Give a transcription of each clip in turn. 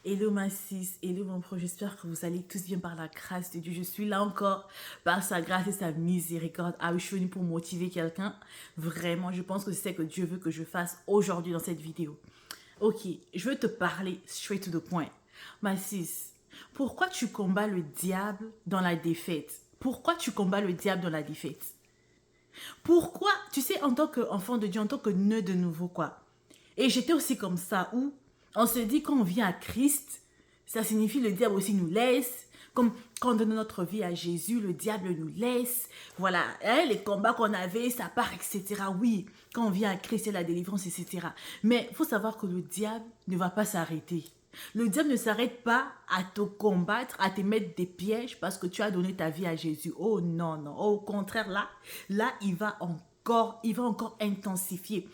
Hello ma sis, hello mon pro, j'espère que vous allez tous bien par la grâce de Dieu. Je suis là encore par sa grâce et sa miséricorde. Ah oui, je suis venue pour motiver quelqu'un. Vraiment, je pense que c'est ce que Dieu veut que je fasse aujourd'hui dans cette vidéo. Ok, je veux te parler straight to the point. Ma sis, pourquoi tu combats le diable dans la défaite? Pourquoi tu combats le diable dans la défaite? Pourquoi, tu sais, en tant qu'enfant de Dieu, en tant que nœud de nouveau, quoi. Et j'étais aussi comme ça, où on se dit quand on vient à Christ, ça signifie le diable aussi nous laisse. Comme quand on donne notre vie à Jésus, le diable nous laisse. Voilà, hein, les combats qu'on avait, ça part, etc. Oui, quand on vient à Christ, il y a la délivrance, etc. Mais il faut savoir que le diable ne va pas s'arrêter. Le diable ne s'arrête pas à te combattre, à te mettre des pièges parce que tu as donné ta vie à Jésus. Oh non, non. Au contraire, là, il va encore intensifier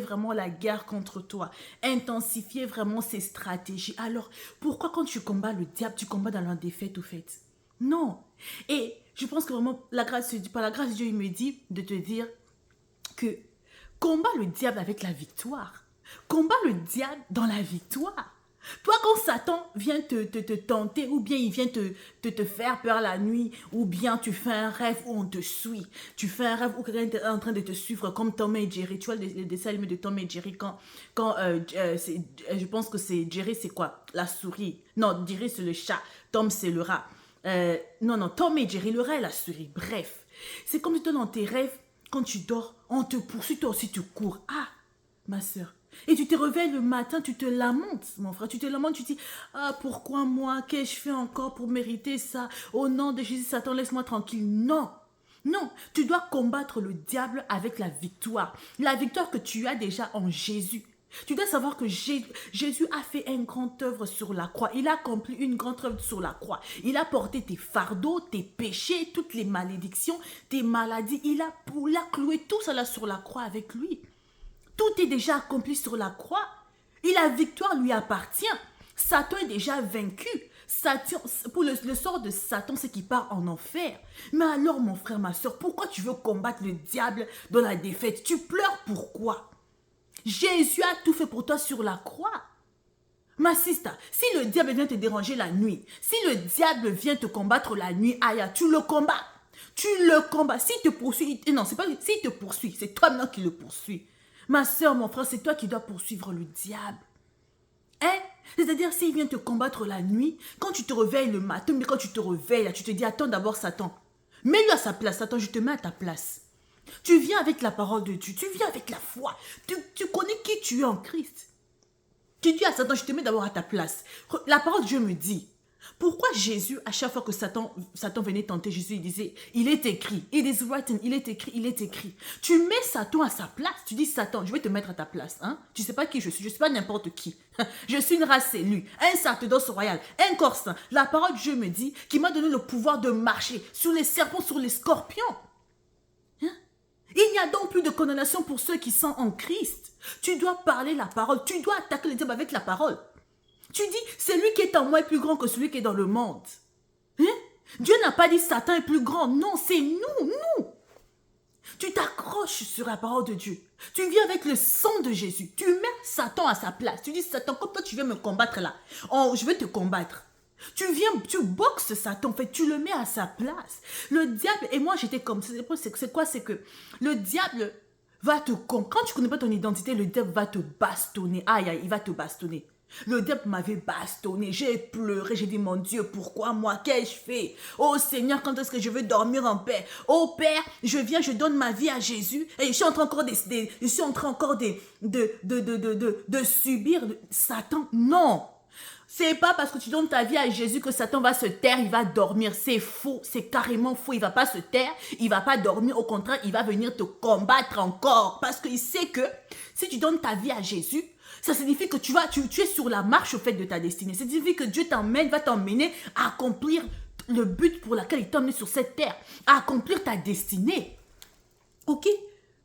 vraiment la guerre contre toi. Intensifier vraiment ses stratégies. Alors, pourquoi quand tu combats le diable, tu combats dans la défaite au fait? Non. Et je pense que vraiment, par la grâce de Dieu, il me dit de te dire que combat le diable avec la victoire. Combat le diable dans la victoire. Toi, quand Satan vient te tenter, ou bien il vient te faire peur la nuit, ou bien tu fais un rêve où on te suit, tu fais un rêve où quelqu'un est en train de te suivre comme Tom et Jerry, tu vois le dessin animé de Tom et Jerry, je pense que c'est Jerry, c'est quoi? La souris. Non, Jerry, c'est le chat. Tom, c'est le rat. Non, Tom et Jerry, le rat et la souris. Bref, c'est comme si toi, dans tes rêves, quand tu dors, on te poursuit, toi aussi tu cours. Ah, ma soeur. Et tu te réveilles le matin, tu te lamentes, mon frère. Tu te lamentes, tu te dis, ah, pourquoi moi? Qu'ai-je fait encore pour mériter ça? Au nom de Jésus, Satan, laisse-moi tranquille. Non. Non, tu dois combattre le diable avec la victoire. La victoire que tu as déjà en Jésus. Tu dois savoir que Jésus a fait une grande œuvre sur la croix. Il a accompli une grande œuvre sur la croix. Il a porté tes fardeaux, tes péchés, toutes les malédictions, tes maladies. Il a cloué tout cela sur la croix avec lui. Tout est déjà accompli sur la croix. Et la victoire lui appartient. Satan est déjà vaincu. Pour le sort de Satan, c'est qu'il part en enfer. Mais alors, mon frère, ma soeur, pourquoi tu veux combattre le diable dans la défaite? Tu pleures pourquoi? Jésus a tout fait pour toi sur la croix. Ma sister, si le diable vient te déranger la nuit, si le diable vient te combattre la nuit, aïe, tu le combats. Tu le combats. S'il te poursuit, non, c'est pas s'il te poursuit, c'est toi maintenant qui le poursuis. Ma soeur, mon frère, c'est toi qui dois poursuivre le diable. Hein? C'est-à-dire, s'il vient te combattre la nuit, quand tu te réveilles le matin, mais quand tu te réveilles, là, tu te dis, attends d'abord Satan. Mets-lui à sa place, Satan, je te mets à ta place. Tu viens avec la parole de Dieu, tu viens avec la foi. Tu connais qui tu es en Christ. Tu dis à Satan, je te mets d'abord à ta place. La parole de Dieu me dit, pourquoi Jésus, à chaque fois que Satan venait tenter Jésus, il disait, il est écrit, it is written, il est écrit, il est écrit. Tu mets Satan à sa place, tu dis, Satan, je vais te mettre à ta place. Hein? Tu ne sais pas qui je suis pas n'importe qui. Je suis une race élue, un sacerdoce royal, un corps saint. La parole de Dieu me dit qu'il m'a donné le pouvoir de marcher sur les serpents, sur les scorpions. Hein? Il n'y a donc plus de condamnation pour ceux qui sont en Christ. Tu dois parler la parole, tu dois attaquer le diable avec la parole. Tu dis, celui qui est en moi est plus grand que celui qui est dans le monde. Hein? Dieu n'a pas dit Satan est plus grand. Non, c'est nous. Tu t'accroches sur la parole de Dieu. Tu viens avec le sang de Jésus. Tu mets Satan à sa place. Tu dis, Satan, comme toi tu viens me combattre là, je vais te combattre. Tu viens, tu boxes Satan, en fait, tu le mets à sa place. Le diable, et moi j'étais comme, c'est quoi? C'est que le diable va te, quand tu connais pas ton identité, le diable va te bastonner. Aïe, il va te bastonner. Le diable m'avait bastonné, j'ai pleuré, j'ai dit mon Dieu, pourquoi moi, qu'ai-je fait? Oh Seigneur, quand est-ce que je veux dormir en paix? Oh Père, je donne ma vie à Jésus et je suis en train encore de subir Satan. Non, c'est pas parce que tu donnes ta vie à Jésus que Satan va se taire, il va dormir. C'est faux, c'est carrément faux. Il va pas se taire, il va pas dormir. Au contraire, il va venir te combattre encore parce qu'il sait que si tu donnes ta vie à Jésus, ça signifie que tu es sur la marche au fait de ta destinée. Ça signifie que Dieu va t'emmener à accomplir le but pour lequel il t'a emmené sur cette terre, à accomplir ta destinée. Ok?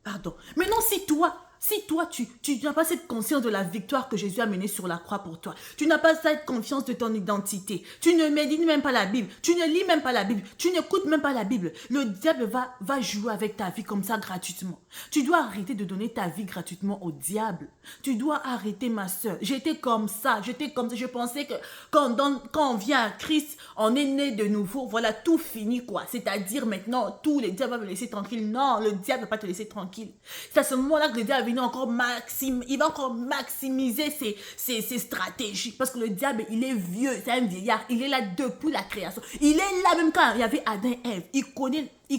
Pardon. Maintenant, si toi, Si toi, tu n'as pas cette conscience de la victoire que Jésus a menée sur la croix pour toi, tu n'as pas cette confiance de ton identité, tu ne médites même pas la Bible, tu ne lis même pas la Bible, tu n'écoutes même pas la Bible, le diable va jouer avec ta vie comme ça gratuitement. Tu dois arrêter de donner ta vie gratuitement au diable. Tu dois arrêter, ma soeur. J'étais comme ça. Je pensais que quand on vient à Christ, on est né de nouveau. Voilà, tout fini, quoi. C'est-à-dire maintenant, tous les diables vont me laisser tranquille. Non, le diable ne va pas te laisser tranquille. C'est à ce moment-là que le diable il va encore maximiser ses stratégies. Parce que le diable, il est vieux, c'est un vieillard. Il est là depuis la création. Il est là même quand il y avait Adam et Ève. Il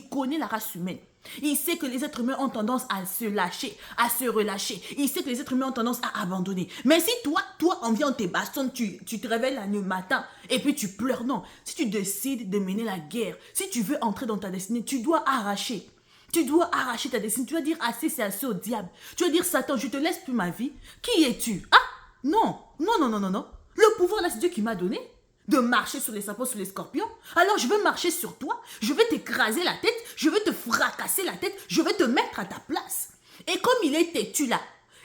connaît la race humaine. Il sait que les êtres humains ont tendance à se lâcher, à se relâcher. Il sait que les êtres humains ont tendance à abandonner. Mais si toi, on vient, on te bastonne, tu te réveilles le matin et puis tu pleures. Non, si tu décides de mener la guerre, si tu veux entrer dans ta destinée, tu dois arracher. Tu dois arracher ta destinée. Tu dois dire assez, c'est assez au diable. Tu dois dire Satan, je te laisse plus ma vie. Qui es-tu? Ah, non. Le pouvoir là, c'est Dieu qui m'a donné de marcher sur les serpents, sur les scorpions. Alors je veux marcher sur toi, je vais t'écraser la tête, je vais te fracasser la tête, je vais te mettre à ta place. Et comme il est têtu là,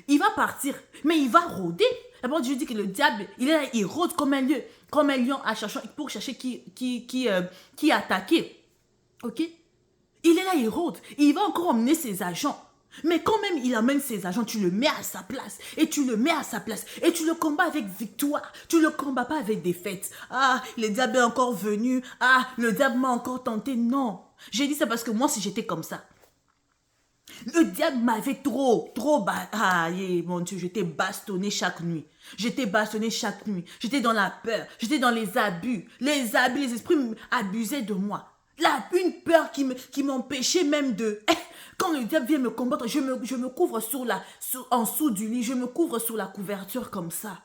il va partir, mais il va rôder. D'abord Dieu dit que le diable, il est là, il rôde comme un lion pour chercher qui attaquer. Ok? Il est là, il rôde. Il va encore emmener ses agents. Mais quand même, il amène ses agents, tu le mets à sa place. Et tu le mets à sa place. Et tu le combats avec victoire. Tu le combats pas avec défaite. Ah, le diable est encore venu. Ah, le diable m'a encore tenté. Non. J'ai dit ça parce que moi, si j'étais comme ça, le diable m'avait trop. Mon Dieu, j'étais bastonné chaque nuit. J'étais dans la peur. J'étais dans les abus. Les esprits abusaient de moi. Là, une peur qui m'empêchait même de... Quand le diable vient me combattre, je me couvre en dessous du lit, je me couvre sous la couverture comme ça.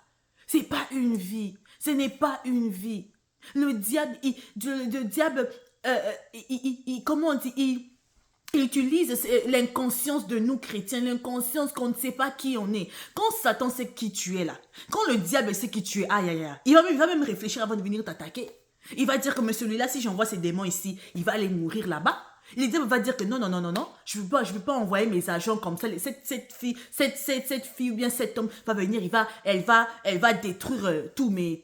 C'est pas une vie. Ce n'est pas une vie. Le diable, comment on dit, il utilise l'inconscience de nous chrétiens, l'inconscience qu'on ne sait pas qui on est. Quand Satan sait qui tu es là, quand le diable sait qui tu es, il va même réfléchir avant de venir t'attaquer. Il va dire que mais celui-là, si j'envoie ces démons ici, il va aller mourir là-bas. Le diable va dire que non, je veux pas envoyer mes agents comme ça. Cette fille ou bien cet homme va venir, elle va détruire tous mes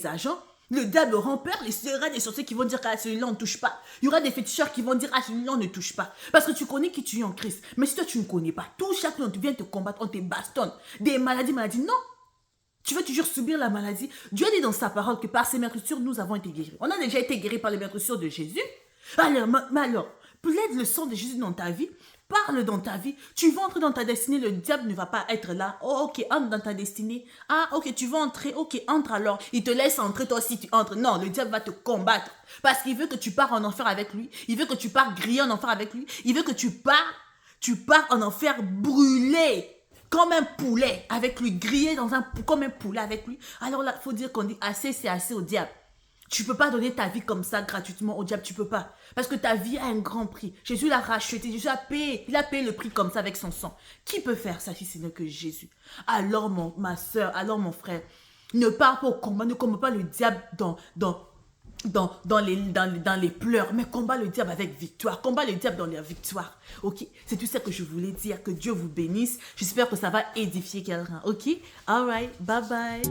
agents. Le diable rend peur, il y aura des sorciers qui vont dire qu'à celui-là on ne touche pas. Il y aura des féticheurs qui vont dire à celui-là on ne touche pas. Parce que tu connais qui tu es en Christ. Mais si toi tu ne connais pas, tout chacun vient te combattre, on te bastonne. Des maladies, non. Tu veux toujours subir la maladie. Dieu dit dans sa parole que par ses meurtrissures, nous avons été guéris. On a déjà été guéris par les meurtrissures de Jésus. Alors, plaide le sang de Jésus dans ta vie. Parle dans ta vie. Tu vas entrer dans ta destinée. Le diable ne va pas être là. Oh, ok, entre dans ta destinée. Ah, ok, tu vas entrer. Ok, entre alors. Il te laisse entrer, toi aussi tu entres. Non, le diable va te combattre. Parce qu'il veut que tu pars en enfer avec lui. Il veut que tu pars grillé en enfer avec lui. Il veut que tu pars en enfer brûlé. Comme un poulet avec lui, grillé comme un poulet avec lui. Alors là, il faut dire qu'on dit assez, c'est assez au diable. Tu ne peux pas donner ta vie comme ça gratuitement au diable, tu ne peux pas. Parce que ta vie a un grand prix. Jésus l'a racheté, Jésus a payé. Il a payé le prix comme ça avec son sang. Qui peut faire ça si ce n'est que Jésus? Alors ma soeur, alors mon frère, ne pars pas au combat, ne combat pas le diable dans les pleurs, mais combat le diable avec victoire, combat le diable dans la victoire, ok? C'est tout ça que je voulais dire, que Dieu vous bénisse, j'espère que ça va édifier quelqu'un, ok? Alright, bye bye.